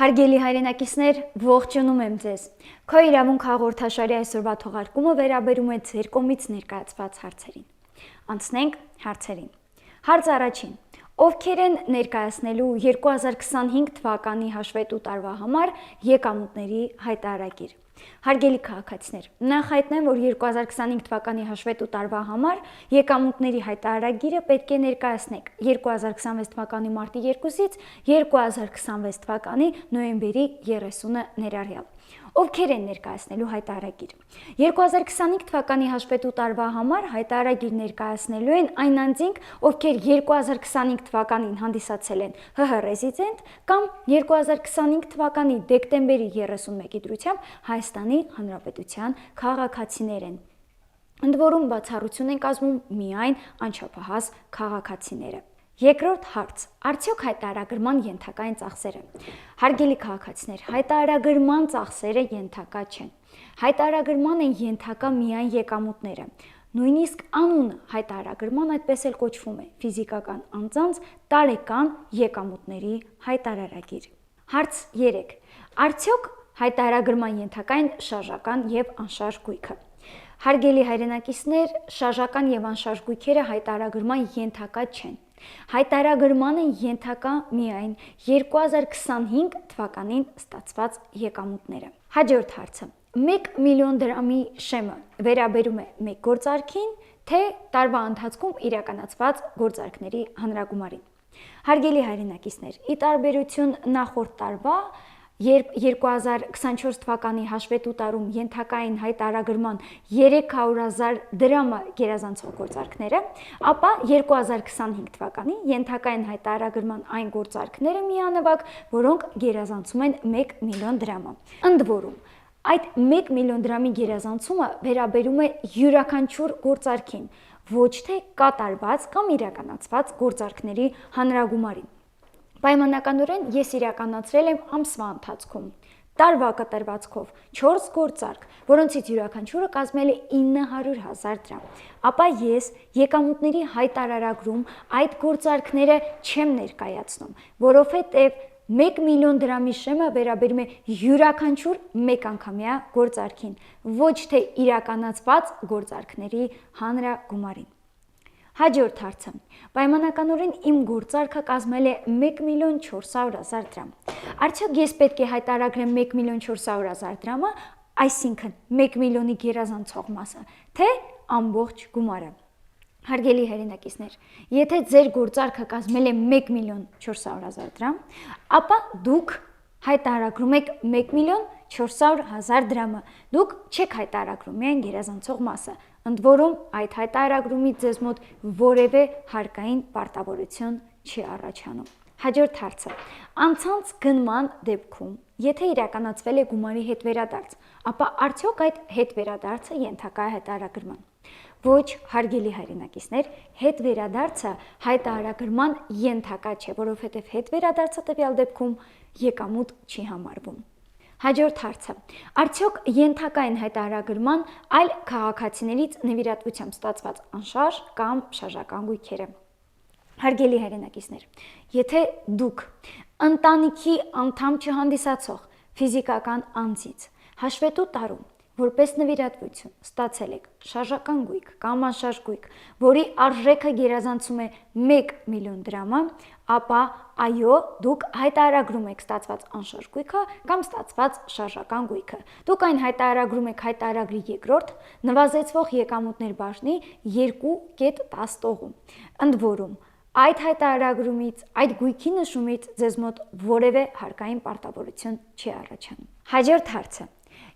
Հարգելի հայրենակիցներ, ողջունում եմ ձեզ։ Քո իրավունք հաղորդաշարի այսօրվա թողարկումը վերաբերում է ձեր կողմից ներկայացված հարցերին։ Անցնենք հարցերին։ Հարց առաջին. ովքեր են ներկայացնելու 2025 թվականի հաշվետու տարվա համար եկամուտների հայտարարագիր։ Հարգելի քաղաքացիներ, նախ հայտնեմ, որ 2025 թվականի հաշվետու տարվա համար եկամուտների հայտարարագիրը պետք է ներկայացնեք 2026 թվականի մարտի 2-ից 2026 թվականի նոյեմբերի 30-ը ներառյալ։ Ովքեր են ներկայացնելու հայտարարագիր։ 2025 թվականի հաշվետու տարվա համար հայտարարագիր ներկայացնելու են այն անձինք, ովքեր 2025 թվականին հանդիսացել են ՀՀ ռեզիդենտ կամ 2025 թվականի դեկտեմբերի 31-ի դրությամբ Հայաստանի Հանրապետության քաղաքացիներ են։ Ընդ որում բացառություն են կազմում միայն անչափահաս քաղաքացիները։ Երկրորդ հարց. արդյոք հայտարարագրման ենթակա են ծախսերը։ Հարգելի քաղաքացիներ, հայտարարագրման ծախսերը ենթակա չեն։ Հայտարարագրման են ենթակա միայն եկամուտները։ Նույնիսկ անունը հայտարարագրման այդպես էլ կոչվում է ֆիզիկական անձանց տարեկան եկամուտների հայտարարագիր։ Հարց 3. Արդյոք հայտարարագրման ենթակա են շարժական եւ անշարժ գույքը։ Հարգելի հայրենակիցներ, շարժական եւ անշարժ գույքերը հայտարարագրման ենթակա չեն։ Հայտարարագրման են ենթակա միայն 2025 թվականին ստացված եկամուտները։ Հաջորդ հարցը. 1 միլիոն դրամի շեմը վերաբերում է մեկ գործարքին, թե տարվա ընթացքում իրականացված գործարքների հանրագումարին։ Հարգելի հայրենակիցներ, ի տարբերություն նախորդ տարվա, երբ 2024 թվականի հաշվետու տարում ենթակա են հայտարարագրման 300,000 դրամը գերազանցող գործարքները, ապա 2025 թվականին ենթակա են հայտարարագրման այն գործարքները միանվագ, որոնք գերազանցում են 1 միլիոն դրամը։ Ընդ որում, այդ 1 միլիոն դրամի գերազանցումը վերաբերում է յուրաքանչյուր գործարքին, ոչ թե կատարված կամ իրականացված գործարքների հանրագումարին։ Պայմանականորեն ես իրականացրել եմ ամսվա ընթացքում տարվա կտրվածքով 4 գործարք, որոնցից յուրաքանչյուրը կազմել է 900,000 դրամ։ Ապա ես եկամուտների հայտարարագրում այդ գործարքները չեմ ներկայացնում, որովհետև 1 միլիոն դրամի շեմը վերաբերում է յուրաքանչյուր մեկանգամյա գործարքին, ոչ թե իրականացված գործարքների հանրագումարին։ Հաջորդ հարցը. պայմանականորեն իմ գործարքը կազմել է 1 միլիոն 400,000 դրամ։ Արդյոք ես պետք է հայտարարագրեմ 1 միլիոն 400,000 դրամը, այսինքն 1 միլիոնի գերազանցող մասը, թե ամբողջ գումարը։ Հարգելի հայրենակիցներ, եթե ձեր գործարքը կազմել է 1 միլիոն 400,000 դրամ, ապա դուք հայտարարագրում եք 1 միլիոն 400,000 դրամը։ Դուք չեք հայտարարագրում միայն գերազանցող մասը։ Ընդ որում այդ հայտարարագրումից ձեզ մոտ որևէ հարկային պարտավորություն չի առաջանում։ Հաջորդ հարցը. անցանց գնման դեպքում, եթե իրականացվել է գումարի հետ վերադարձ, ապա արդյոք այդ հետ վերադարձը ենթակա է հայտարարագրման։ Ոչ, հարգելի հայրենակիցներ, հետ վերադարձը հայտարարագրման ենթակա չէ, որովհետև հետ վերադարձը տվյալ դեպքում եկամուտ չի համարվում։ Հաջորդ հարցը. արդյոք ենթակա են հայտարարագրման այլ քաղաքացիներից նվիրատվությամբ ստացված անշարժ կամ շարժական գույքերը։ Հարգելի հայրենակիցներ, եթե դուք ընտանիքի անդամ չհանդիսացող ֆիզիկական անձից հաշվետու տարում որպես նվիրատվություն ստացել եք շարժական գույք կամ անշարժ գույք, որի արժեքը գերազանցում է 1 միլիոն դրամը, ապա այո, դուք հայտարարագրում եք ստացված անշարժ գույքը կամ ստացված շարժական գույքը։ Դուք այն հայտարարագրում եք հայտարարագրի երկրորդ նվազեցվող եկամուտներ բաժնի 2.10 տողում։ Ընդ որում, այդ հայտարարագրումից, այդ գույքի նշումից ձեզ մոտ որևէ հարկային պարտավորություն չի առաջանում։ Հաջորդ հարցը.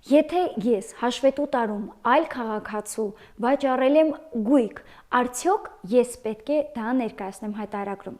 եթե ես հաշվետու տարում այլ քաղաքացու վաճառել եմ գույք, արդյոք ես պետք է դա ներկայացնեմ հայտարարագրում։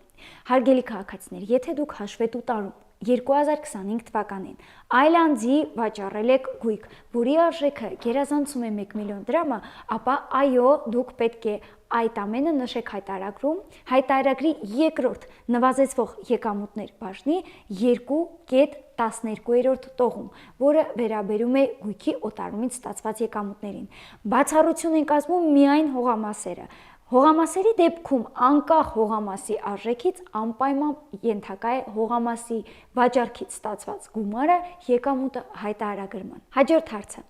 Հարգելի քաղաքացիներ, եթե դուք հաշվետու տարում 2025 թվականին այլ անձի վաճառել եք գույք, որի արժեքը գերազանցում է 1 միլիոն դրամը, ապա այո, դուք պետք է այդ ամենը նշեք հայտարարագրում, հայտարարագրի երկրորդ նվազեցվող եկամուտներ բաժնի 2.12 տողում, որը վերաբերում է գույքի օտարումից ստացված եկամուտներին։ Բացառություն են կազմում միայն հողամասերը։ Հողամասերի դեպքում անկախ հողամասի արժեքից անպայման ենթակա է հողամասի վաճառքից ստացված գումարը եկամուտը հայտարարագրման։ Հաջորդ հարցը.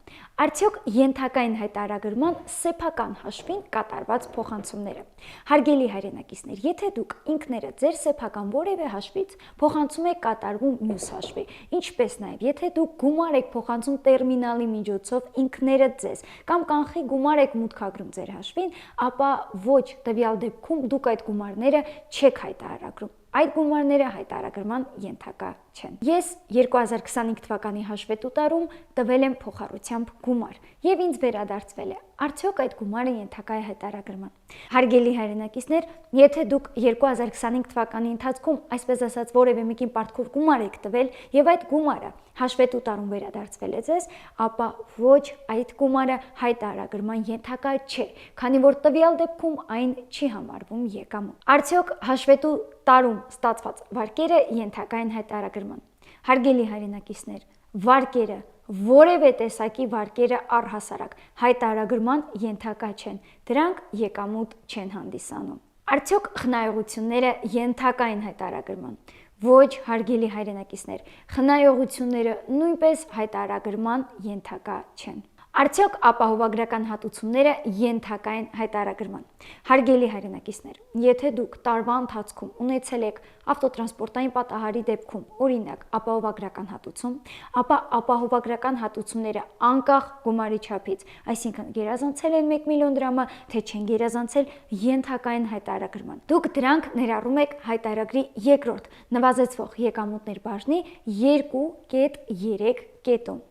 արդյոք ենթակային հայտարարագրման սեփական հաշվին կատարված փոխանցումները։ Հարգելի հայրենակիցներ, եթե դուք ինքներդ ձեր սեփական որևէ հաշվից փոխանցում եք կատարվում մյուս հաշվի, ինչպես նաև եթե դուք գումար եք փոխանցում տերմինալի միջոցով ինքներդ ձեզ կամ կանխի գումար եք մուտքագրում ձեր հաշվին, ապա ոչ, տվյալ դեպքում դուք այդ գումարները չեք հայտարարագրում։ Այդ գումարները հայտարարագրման ենթակա չեն։ Ես 2025 թվականի հաշվետու տարում տվել եմ փոխառությամբ գումար եւ ինձ վերադարձվել է։ Արդյոք այդ գումարը ենթակա է հայտարարագրման։ Հարգելի հայրենակիցներ, եթե դուք 2025 թվականի ընթացքում, այսպես ասած, որևէ մեկին պարտքով գումար եք տվել եւ այդ գումարը հաշվետու տարում վերադարձվել է ձեզ, ապա ոչ, այդ գումարը հայտարարագրման ենթակա չէ, քանի որ տվյալ դեպքում այն չի համարվում եկամուտ։ Արդյոք հաշվետու տարում ստացված վարկերը ենթակա են հայտարարագրման։ Հարգելի հայրենակիցներ, վարկերը, որևէ տեսակի վարկերը առհասարակ հայտարարագրման ենթակա չեն, դրանք եկամուտ չեն հանդիսանում։ Արդյոք խնայողությունները ենթակա են հայտարարագրման։ Ոչ, հարգելի հայրենակիցներ, խնայողությունները նույնպես հայտարարագրման ենթակա չեն։ Արդյոք ապահովագրական հատուցումները ենթակա են հայտարարագրման։ Հարգելի հայրենակիցներ, եթե դուք տարվա ընթացքում ունեցել եք ավտոտրանսպորտային պատահարի դեպքում, օրինակ, ապահովագրական հատուցում, ապա ապահովագրական հատուցումները անկախ գումարի չափից, այսինքն գերազանցել են 1 միլիոն դրամը, թե չեն գերազանցել, ենթակա են հայտարարագրման։ Դուք դրանք ներառում եք հայտարարագրի երկրորդ նվազեցվող եկամուտներ բաժնի 2.3 կետում։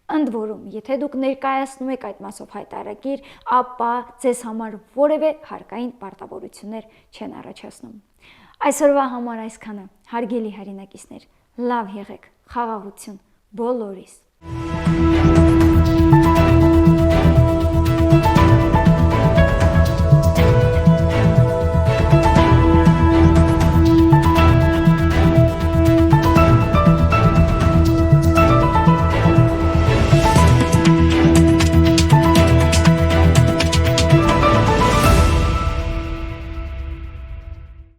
Ընդ որում, եթե դուք ներկայացնում եք այդ մասով հայտարարագիր, ապա ձեզ համար որևէ հարկային պարտավորություններ չեն առաջացնում։ Այսօրվա համար այսքանը, հարգելի հայրենակիցներ, լավ եղեք, խաղաղություն բոլորիս։